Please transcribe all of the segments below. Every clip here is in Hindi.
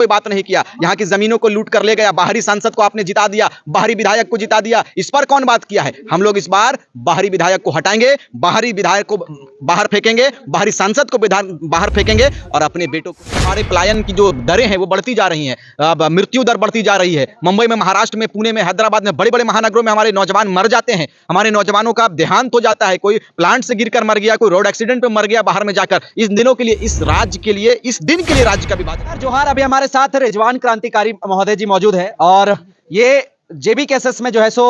कोई बात नहीं किया। यहाँ की जमीनों को लूट कर ले गया, बाहरी सांसद को आपने जिता दिया, बाहरी विधायक को जिता दिया। इस पर कौन बात किया है? हम लोग इस बार बाहरी विधायक को हटाएंगे, बाहरी विधायक को बाहर फेंकेंगे, बाहरी सांसद को बाहर फेंकेंगे और अपने बेटों को। हमारे पलायन की जो दरें हैं वो बढ़ती जा रही हैं, मृत्यु दर बढ़ती जा रही है। मुंबई में, महाराष्ट्र में, पुणे में, हैदराबाद में, बड़े बड़े महानगरों में हमारे नौजवान मर जाते हैं। हमारे नौजवानों का देहांत हो जाता है, कोई प्लांट से गिरकर मर गया, कोई रोड एक्सीडेंट में मर गया बाहर में जाकर। इस दिनों के लिए, इस राज्य के लिए, इस दिन के लिए राज्य का विभाजन। जोहार। अभी हमारे साथ रिजवान क्रांतिकारी महोदय जी मौजूद है और ये जेबी केसेस में जो है सो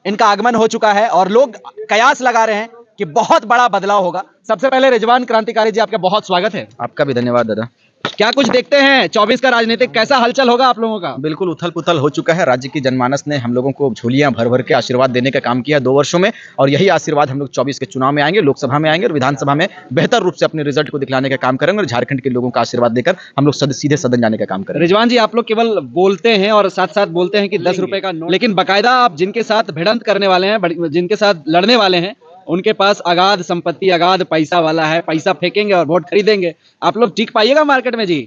इनका आगमन हो चुका है और लोग कयास लगा रहे हैं कि बहुत बड़ा बदलाव होगा। सबसे पहले रिजवान क्रांतिकारी जी, आपका बहुत स्वागत है। आपका भी धन्यवाद दादा। क्या कुछ देखते हैं 24 का राजनीतिक कैसा हलचल होगा आप लोगों का? बिल्कुल उथल पुथल हो चुका है। राज्य की जनमानस ने हम लोगों को झोलियां भर भर के आशीर्वाद देने का काम किया 2 वर्षों में, और यही आशीर्वाद हम लोग 24 के चुनाव में आएंगे, लोकसभा में आएंगे और विधानसभा में बेहतर रूप से अपने रिजल्ट को दिखलाने का काम करेंगे और झारखंड के लोगों का आशीर्वाद देकर हम लोग सीधे सदन जाने का काम करेंगे। रिजवान जी, आप लोग केवल बोलते हैं और साथ साथ बोलते हैं कि 10 रुपए का नोट, लेकिन बाकायदा आप जिनके साथ भिड़ंत करने वाले हैं, जिनके साथ लड़ने वाले हैं, उनके पास अगाध संपत्ति, अगाध पैसा वाला है, पैसा फेंकेंगे और वोट खरीदेंगे। आप लोग टिक पाइएगा मार्केट में जी?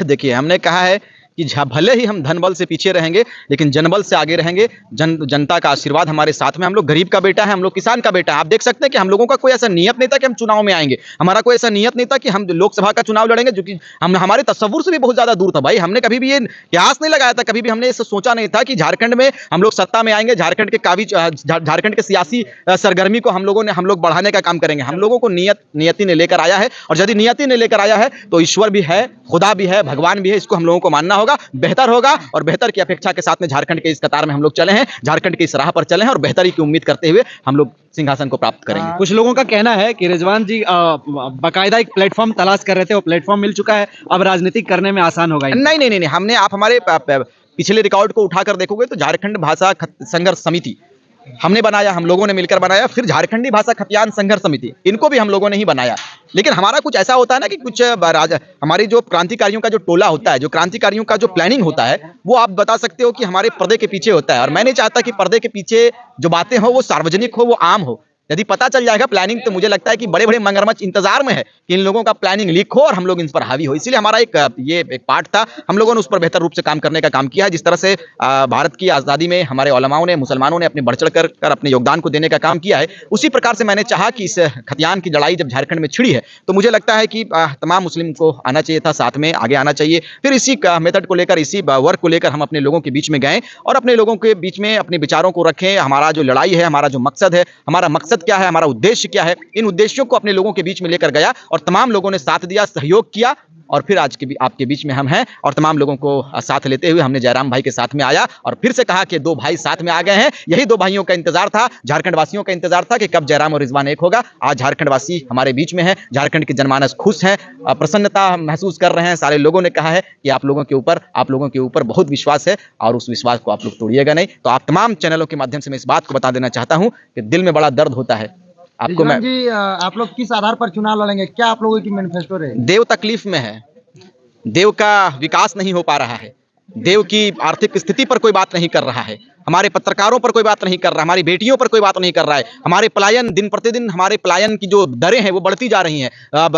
देखिए, हमने कहा है कि भले ही हम धन बल से पीछे रहेंगे लेकिन जनबल से आगे रहेंगे। जनता का आशीर्वाद हमारे साथ में। हम लोग गरीब का बेटा है, हम लोग किसान का बेटा है। आप देख सकते हैं कि हम लोगों का कोई ऐसा नियत नहीं था कि हम चुनाव में आएंगे, हमारा कोई ऐसा नियत नहीं था कि हम लोकसभा का चुनाव लड़ेंगे, जो कि हमारे तस्वुर से भी बहुत ज्यादा दूर था भाई। हमने कभी भी ये क्यास नहीं लगाया था, कभी भी हमने इसे सोचा नहीं था कि झारखंड में हम लोग सत्ता में आएंगे, झारखंड के सियासी सरगर्मी को हम लोग बढ़ाने का काम करेंगे। हम लोगों को नियति ने लेकर आया है, और यदि नियति ने लेकर आया है तो ईश्वर भी है, खुदा भी है, भगवान भी है। इसको हम लोगों को मानना होगा। बेहतर होगा और बेहतर की अपेक्षा के साथ में झारखंड के इस कतार में हम लोग चले हैं, झारखंड की इस राह पर चले हैं और बेहतरी की उम्मीद करते हुए हम लोग सिंहासन को प्राप्त करेंगे। कुछ लोगों का कहना है कि रिजवान जी बाकायदा एक प्लेटफॉर्म तलाश कर रहे थे, वो प्लेटफॉर्म मिल चुका है, अब राजनीतिक करने में आसान होगा। नहीं, हमने, आप हमारे पिछले रिकॉर्ड को उठाकर देखोगे तो झारखंड भाषा संघर्ष समिति हमने बनाया, हम लोगों ने मिलकर बनाया। फिर झारखंडी भाषा खतियान संघर्ष समिति, इनको भी हम लोगों ने ही बनाया। लेकिन हमारा कुछ ऐसा होता है ना कि कुछ हमारी जो क्रांतिकारियों का जो टोला होता है, जो क्रांतिकारियों का जो प्लानिंग होता है, वो आप बता सकते हो कि हमारे पर्दे के पीछे होता है। और मैं नहीं चाहता कि पर्दे के पीछे जो बातें हो वो सार्वजनिक हो, वो आम हो। यदि पता चल जाएगा प्लानिंग, तो मुझे लगता है कि बड़े बड़े मगरमच्छ इंतजार में है कि इन लोगों का प्लानिंग लीक हो और हम लोग इन पर हावी हो। इसीलिए हमारा एक पार्ट था, हम लोगों ने उस पर बेहतर रूप से काम करने का काम किया है। जिस तरह से भारत की आज़ादी में हमारे उलमाओं ने, मुसलमानों ने अपने बढ़ चढ़ कर अपने योगदान को देने का काम किया है, उसी प्रकार से मैंने चाहा कि इस खतियान की लड़ाई जब झारखंड में छिड़ी है तो मुझे लगता है कि तमाम मुस्लिम को आना चाहिए था, साथ में आगे आना चाहिए। फिर इसी मेथड को लेकर, इसी वर्क को लेकर हम अपने लोगों के बीच में गए और अपने लोगों के बीच में अपने विचारों को रखें। हमारा जो लड़ाई है, हमारा जो मकसद है, हमारा मकसद क्या है, हमारा उद्देश्य क्या है, इन उद्देश्यों को अपने लोगों के बीच में लेकर गया और तमाम लोगों ने साथ दिया, सहयोग किया। और फिर आज के भी आपके बीच में हम हैं और तमाम लोगों को साथ लेते हुए हमने जयराम भाई के साथ में आया और फिर से कहा कि 2 भाई साथ में आ गए हैं। यही 2 भाइयों का इंतजार था, झारखंड वासियों का इंतजार था कि कब जयराम और रिजवान एक होगा। आज झारखंड वासी हमारे बीच में है, झारखंड की जनमानस खुश है, प्रसन्नता महसूस कर रहे हैं। सारे लोगों ने कहा है कि आप लोगों के ऊपर बहुत विश्वास है और उस विश्वास को आप लोग तोड़िएगा नहीं। तो आप तमाम चैनलों के माध्यम से मैं इस बात को बता देना चाहता हूं कि दिल में बड़ा दर्द होता है। आपको मैं जी, आप लोग किस आधार पर चुनाव लड़ेंगे? क्या आप लोगों की मैनिफेस्टो रहेगी? देव तकलीफ में है, देव का विकास नहीं हो पा रहा है, देव की आर्थिक स्थिति पर कोई बात नहीं कर रहा है, हमारे पत्रकारों पर कोई बात नहीं कर रहा है, हमारी बेटियों पर कोई बात नहीं कर रहा है। हमारे पलायन, दिन प्रतिदिन हमारे पलायन की जो दरें हैं वो बढ़ती जा रही हैं,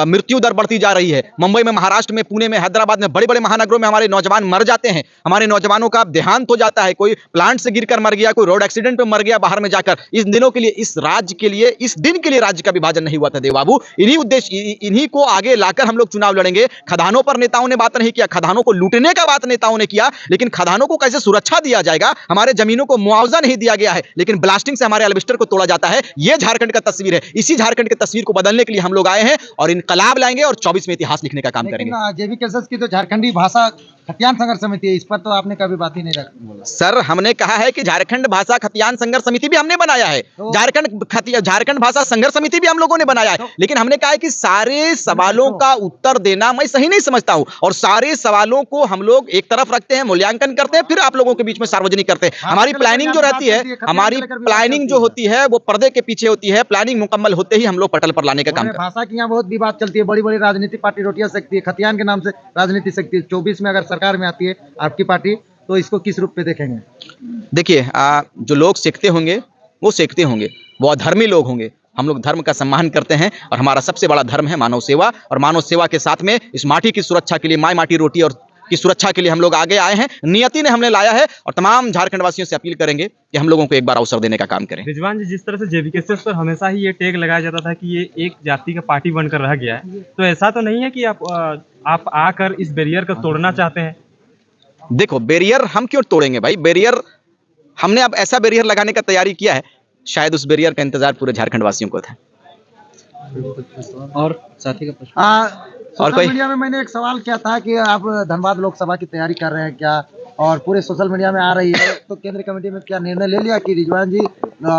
मृत्यु दर बढ़ती जा रही है। मुंबई में, महाराष्ट्र में, पुणे में, हैदराबाद में, बड़े बड़े महानगरों में हमारे नौजवान मर जाते हैं। हमारे नौजवानों का देहांत हो जाता है, कोई प्लांट से गिरकर मर गया, कोई रोड एक्सीडेंट में मर गया बाहर में जाकर। इस दिनों के लिए, इस राज्य के लिए, इस दिन के लिए राज्य का विभाजन नहीं हुआ था देव बाबू। इन्हीं उद्देश्य, इन्हीं को आगे लाकर हम लोग चुनाव लड़ेंगे। खदानों पर नेताओं ने बात नहीं किया, खदानों को लूटने का बात नेताओं ने किया, लेकिन खदानों को कैसे सुरक्षा दिया जाएगा, हमारे जमीनों को मुआवजा नहीं दिया गया है, लेकिन ब्लास्टिंग से हमारे एल्वेस्टर को तोड़ा जाता है। यह झारखंड का तस्वीर है। इसी झारखंड की तस्वीर को बदलने के लिए हम लोग आए हैं और इनकलाब लाएंगे और 24 में इतिहास लिखने का काम करेंगे। जेबी केसेस की तो झारखंडी भाषा खतियान संघर्ष समिति है, इस पर तो आपने कभी बात ही नहीं बोला। सर, हमने कहा है कि झारखंड भाषा खतियान संघर्ष समिति भी हमने बनाया है, झारखंड भाषा संघर्ष समिति भी हम लोगों ने बनाया है, लेकिन हमने कहा है कि सारे सवालों का उत्तर देना मैं सही नहीं समझता हूं और सारे सवालों को हम लोग एक तरफ रखते हैं, मूल्यांकन करते हैं, फिर आप लोगों के बीच में सार्वजनिक करते हैं। हमारी प्लानिंग जो रहती है, हमारी प्लानिंग जो होती है वो पर्दे के पीछे होती है। प्लानिंग मुकम्मल होते ही हम लोग पटल पर लाने का काम करते हैं। भाषा की यहाँ बहुत विवाद चलती है, बड़ी बड़ी राजनीतिक पार्टी रोटियां सेकती है, खतियान के नाम से राजनीति सेकती है। 24 में अगर सरकार में आती है आपकी पार्टी, तो इसको किस रूप में देखेंगे? देखिए, जो लोग सीखते होंगे वो सीखते होंगे, वो अधर्मी लोग होंगे। हम लोग धर्म का सम्मान करते हैं और हमारा सबसे बड़ा धर्म है मानव सेवा, और मानव सेवा के साथ में इस माटी की सुरक्षा के लिए माई माटी रोटी और की सुरक्षा के लिए हम लोग आगे आए हैं, नियति ने हमने लाया है और तमाम झारखंड वासियों से अपील करेंगे कि हम लोगों को एक बार अवसर देने का काम करें। रिजवान जी, जिस तरह से जेवीकेएसएस पर हमेशा ही ये टैग लगाया जाता था कि ये एक जाति का पार्टी बनकर रह गया है, तो ऐसा तो नहीं है कि आप आकर इस बैरियर को तोड़ना चाहते हैं? देखो, बैरियर हम क्यों तोड़ेंगे भाई? बैरियर हमने अब ऐसा बैरियर लगाने का तैयारी किया है, शायद उस बैरियर का इंतजार पूरे झारखंड वासियों को था। और साथी का प्रश्न। और सोशल कोई? मीडिया में मैंने एक सवाल किया था कि आप धनबाद लोकसभा की तैयारी कर रहे हैं क्या, और पूरे सोशल मीडिया में आ रही है, तो केंद्रीय कमेटी में क्या निर्णय ले लिया कि रिजवान जी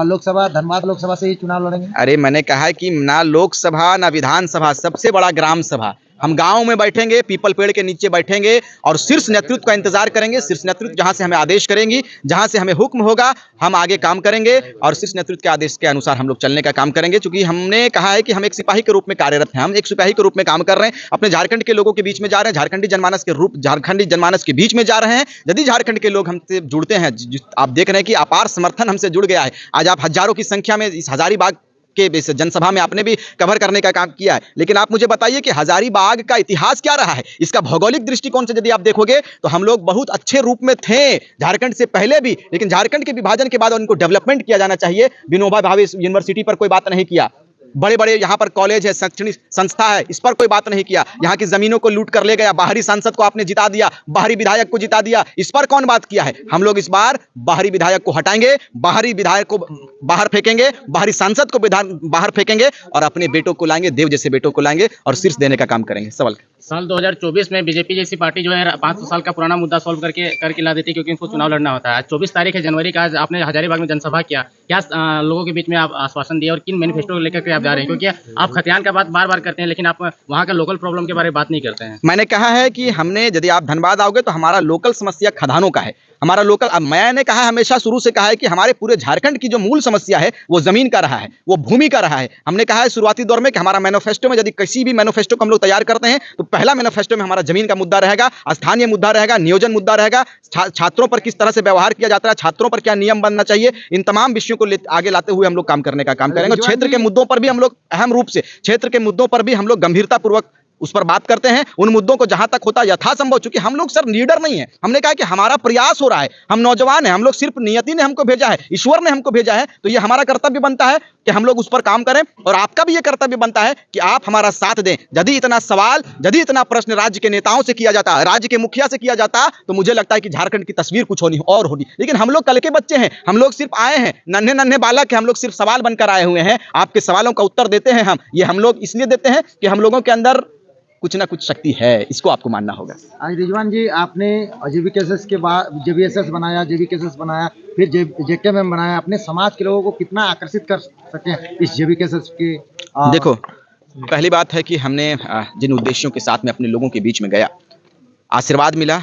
लोकसभा धनबाद लोकसभा से ही चुनाव लड़ेंगे? अरे मैंने कहा है कि ना लोकसभा ना विधानसभा, सबसे बड़ा ग्राम सभा। हम गांव में बैठेंगे, पीपल पेड़ के नीचे बैठेंगे और शीर्ष नेतृत्व का इंतजार करेंगे। शीर्ष नेतृत्व जहां से हमें आदेश करेंगी, जहां से हमें हुक्म होगा, हम आगे काम करेंगे और शीर्ष नेतृत्व के आदेश के अनुसार हम लोग चलने का काम करेंगे। क्योंकि हमने कहा है कि हम एक सिपाही के रूप में कार्यरत हैं, हम एक सिपाही के रूप में काम कर रहे हैं, अपने झारखंड के लोगों के बीच में जा रहे हैं, झारखंडी जनमानस के बीच में जा रहे हैं। यदि झारखंड के लोग हमसे जुड़ते हैं, आप देख रहे हैं कि अपार समर्थन हमसे जुड़ गया है। आज आप हजारों की संख्या में इस हजारीबाग के इस जनसभा में आपने भी कवर करने का काम किया है, लेकिन आप मुझे बताइए कि हजारीबाग का इतिहास क्या रहा है? इसका भौगोलिक दृष्टिकोण से यदि आप देखोगे तो हम लोग बहुत अच्छे रूप में थे झारखंड से पहले भी, लेकिन झारखंड के विभाजन के बाद उनको डेवलपमेंट किया जाना चाहिए। विनोबा भावे यूनिवर्सिटी पर कोई बात नहीं किया, बड़े बड़े यहाँ पर कॉलेज है, शैक्षणिक संस्था है, इस पर कोई बात नहीं किया। यहाँ की जमीनों को लूट कर ले गया, बाहरी सांसद को आपने जिता दिया, बाहरी विधायक को जिता दिया, इस पर कौन बात किया है? हम लोग इस बार बाहरी विधायक को हटाएंगे, बाहरी विधायक को बाहर फेंकेंगे, बाहरी सांसद को बाहर फेंकेंगे और अपने बेटों को लाएंगे, देव जैसे बेटों को लाएंगे और शीर्ष देने का काम करेंगे। सवाल साल 2024 में बीजेपी जैसी पार्टी जो है 500 साल का पुराना मुद्दा सॉल्व करके ला देती, क्योंकि उनको चुनाव लड़ना होता है। आज 24 तारीख है जनवरी का, आज आपने हजारीबाग में जनसभा किया, क्या लोगों के बीच में आप आश्वासन दिए और किन मैनिफेस्टो को लेकर के आप जा रहे हैं? क्योंकि आप खतियान का बात बार बार करते हैं, लेकिन आप वहाँ का लोकल प्रॉब्लम के बारे में बात नहीं करते हैं। मैंने कहा है कि हमने, यदि आप धनबाद आओगे तो हमारा लोकल समस्या खदानों का है, हमारा लोकल। अब मैंने कहा, हमेशा शुरू से कहा है कि हमारे पूरे झारखंड की जो मूल समस्या है वो जमीन का रहा है, वो भूमि का रहा है। हमने कहा है शुरुआती दौर में कि हमारा मैनिफेस्टो में, यदि किसी भी मैनिफेस्टो को हम लोग तैयार करते हैं तो पहला मैनिफेस्टो में हमारा जमीन का मुद्दा रहेगा, स्थानीय मुद्दा रहेगा, नियोजन मुद्दा रहेगा, छात्रों पर किस तरह से व्यवहार किया जाता है, छात्रों पर क्या नियम बनना चाहिए, इन तमाम विषयों को आगे लाते हुए हम लोग काम करने का काम करेंगे। और क्षेत्र के मुद्दों पर भी हम लोग अहम रूप से, क्षेत्र के मुद्दों पर भी हम लोग गंभीरतापूर्वक उस पर बात करते हैं। उन मुद्दों को जहां तक होता यथासंभव, चूंकि हम लोग सर लीडर नहीं है, हमने कहा कि हमारा प्रयास हो रहा है, हम नौजवान हैं, हम लोग सिर्फ नियति ने हमको भेजा है, ईश्वर ने हमको भेजा है, तो ये हमारा कर्तव्य बनता है कि हम लोग उस पर काम करें। और आपका भी ये कर्तव्य बनता है कि आप हमारा साथ दें। यदि इतना सवाल, यदि इतना प्रश्न राज्य के नेताओं से किया जाता, राज्य के मुखिया से किया जाता, तो मुझे लगता है कि झारखंड की तस्वीर कुछ होनी और होगी। लेकिन हम लोग कल के बच्चे हैं, हम लोग सिर्फ आए हैं, नन्हे नन्हे बालक हैं, हम लोग सिर्फ सवाल बनकर आए हुए हैं। आपके सवालों का उत्तर देते हैं हम लोग इसलिए देते हैं कि हम लोगों के अंदर कुछ ना कुछ शक्ति है, इसको आपको मानना होगा। आज रिजवान जी, आपने जेवीकेएसएस के बाद जेवीएसएस बनाया, जेवीकेएसएस बनाया, फिर जेकेएम बनाया, अपने समाज के लोगों को कितना आकर्षित कर सके इस जेवीकेएसएस के? देखो, पहली बात है कि हमने जिन उद्देश्यों के साथ में अपने लोगों के बीच में गया, आशीर्वाद मिला।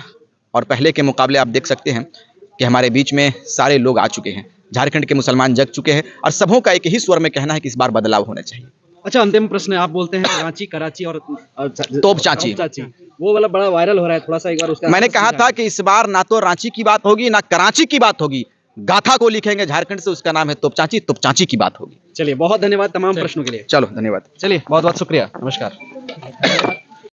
और पहले के मुकाबले आप देख सकते हैं कि हमारे बीच में सारे लोग आ चुके हैं, झारखंड के मुसलमान जग चुके हैं और सबों का एक ही स्वर में कहना है कि इस बार बदलाव होना चाहिए। अच्छा, अंतिम प्रश्न है, आप बोलते हैं रांची, कराची और तोपचांची, वो वाला बड़ा वायरल हो रहा है, थोड़ा सा एक बार उसका। मैंने कहा था कि इस बार ना तो रांची की बात होगी ना कराची की बात होगी, गाथा को लिखेंगे झारखंड से, उसका नाम है तोपचांची, तोपचांची की बात होगी। चलिए, बहुत धन्यवाद तमाम प्रश्नों के लिए। चलो, धन्यवाद। चलिए, बहुत बहुत शुक्रिया, नमस्कार।